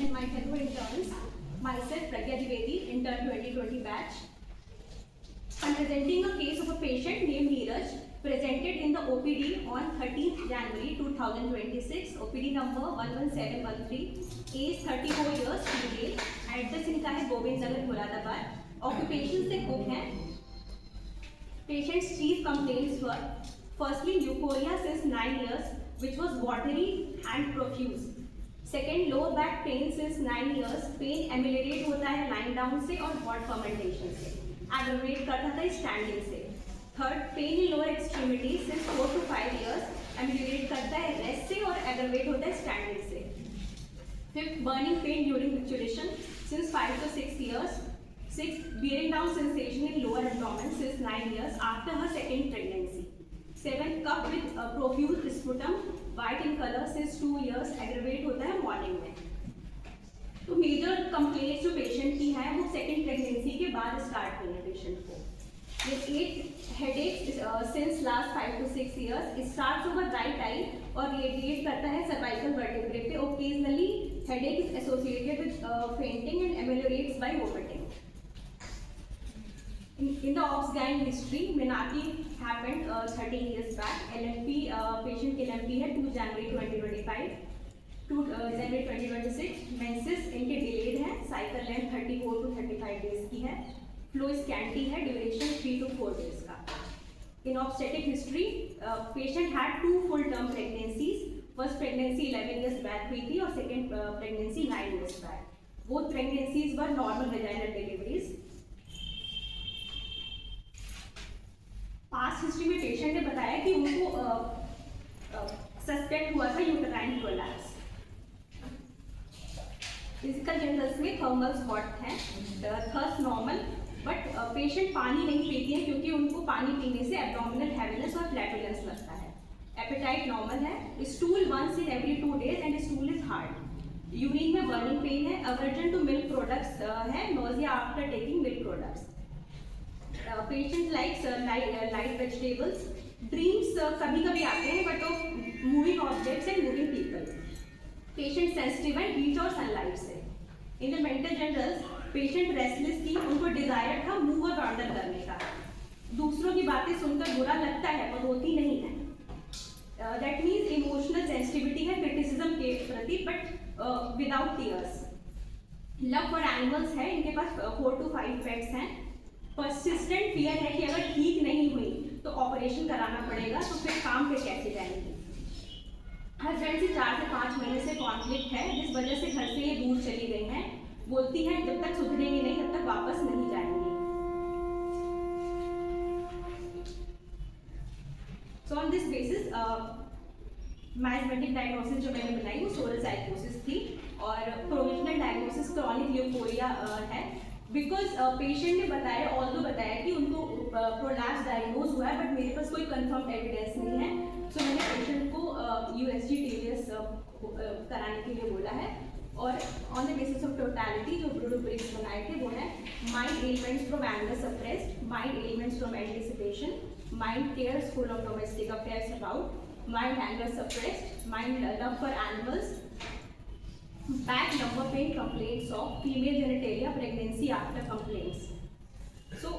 and my fellow interns, myself Pragya Dwivedi, intern 2020 batch. I'm presenting a case of a patient named Neeraj, presented in the OPD on 13th January 2026, OPD number 11713, age 34 years, female, address इनका है Govind Nagar Moradabad, occupation से cook हैं. Patient's chief complaints were firstly leukorrhea since 9 years, which was watery and profuse. Second, lower back pain since 9 years, pain ameliorate होता है lying down से और hot fermentation से, aggravate करता था standing से. Third, pain in lower extremity since 4 to 5 years, ameliorate करता है rest से और aggravate होता है standing से. Fifth, burning pain during micturition since 5 to 6 years. Sixth, bearing down sensation in lower abdomen since 9 years after her second pregnancy. Seventh, cup with profuse sputum, white in color since 2 years, aggravate होता है morning में. तो major complaints जो patient की है वो second pregnancy के बाद स्टार्ट हुई है पेशेंट को. एक headache since last 5 to 6 years, starts over right eye और रेडिएट करता है सर्वाइकल वर्टेब्रे पे. Occasionally headache is associated with fainting and ameliorates by vomiting. In the obs-gyne history, menarche happened 13 years back. LMP patient की LMP है 2 January 2025 to January 2026. Menses इनके delayed है. Cycle length 34 to 35 days की है. Flow scanty है. Duration 3 to 4 days का. In obstetric history, patient had 2 full-term pregnancies. First pregnancy 11 years back हुई थी और second pregnancy 9 years back. Both pregnancies were normal vaginal deliveries. Past history में patient ने बताया कि उनको सस्पेक्ट हुआ था यूटेराइन प्रोलैप्स. फिजिकल जनरल्स में थर्मल्स हॉट हैं, थर्स्ट नॉर्मल, बट पेशेंट पानी नहीं पीती है क्योंकि उनको पानी पीने से एब्डोमिनल हैवीनेस और फ्लैटुलेंस लगता है. एपेटाइट नॉर्मल है. Stool once in every 2 days and stool is hard. Urine में बर्निंग पेन है. अवर्जन टू मिल्क प्रोडक्ट्स है. Nausea after taking milk products. Patient likes light vegetables. Dreams कभी कभी आते हैं but of moving objects and moving people. Patient sensitive है heat और sunlight से. In the mental generals patient restless थी. उनको डिजायर था मूव और वांडर करने का. दूसरों की बातें सुनकर बुरा लगता है पर होती नहीं है. दैट मीन्स इमोशनल सेंसिटिविटी है क्रिटिसिज्म के प्रति but without tears. Love for animals है. इनके पास 4 to 5 पेट्स हैं. पर्सिस्टेंट फियर है कि अगर ठीक नहीं हुई तो ऑपरेशन कराना पड़ेगा, तो फिर काम पे कैसे जाएंगी. हस्बैंड से 4 से 5 महीने से कॉन्फ्लिक्ट है जिस वजह से घर से ये दूर चली गई हैं. बोलती है जब तक सुधरेंगे नहीं तब तक वापस नहीं जाएंगी. So on this basis mathematic diagnosis जो मैंने बताई वो सोरल साइकोसिस थी और प्रोविजनल डायग्नोसिस क्रॉनिक ल्यूकोरिया है. बिकॉज पेशेंट ने बताया बताया कि उनको प्रोलैप्स डायग्नोज हुआ है बट मेरे पास कोई कंफर्म एविडेंस नहीं है. सो मैंने पेशेंट को USG TVS कराने के लिए बोला है और on the basis of totality जो रुब्रिक्स बनाए थे वो है mind elements from anger suppressed, mind elements from anticipation, mind cares full of domestic affairs about, mind anger suppressed, mind love for animals, back number pain complaints of female genitalia pregnancy after complaints. So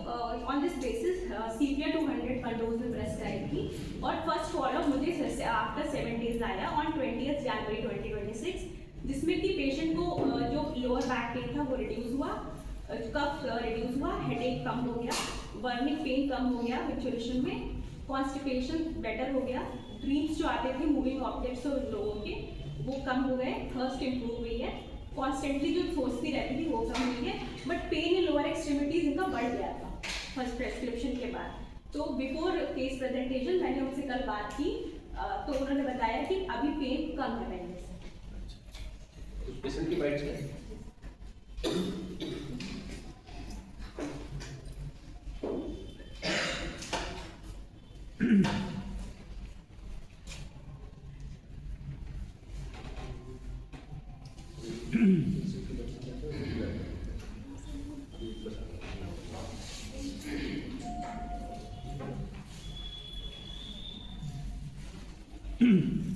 on this basis CPR 200 per dose में prescribe की और first follow मुझे after 7 days आया on 20th January 2026 जिसमें कि patient को जो lower back pain था वो रिड्यूस हुआ, कफ रिड्यूस हुआ, हेडेक कम हो गया, बर्निंग पेन कम हो गया मिक्चुरेशन में, कॉन्स्टिपेशन बेटर हो गया, ड्रीम्स जो आते थे मूविंग ऑब्जेक्ट्स और लोगों के वो कम हो गए, थर्स्ट इंप्रूव हुई है, कॉन्स्टेंटली जो सोचती रहती थी वो कम हुई है, but pain in lower extremities इनका बढ़ गया था फर्स्ट प्रेस्क्रिप्शन के बाद. तो बिफोर केस प्रेजेंटेशन मैंने उनसे कल बात की तो उन्होंने बताया कि अभी पेन कम है पहले से. पेशेंट की बाइट है Mm-hmm.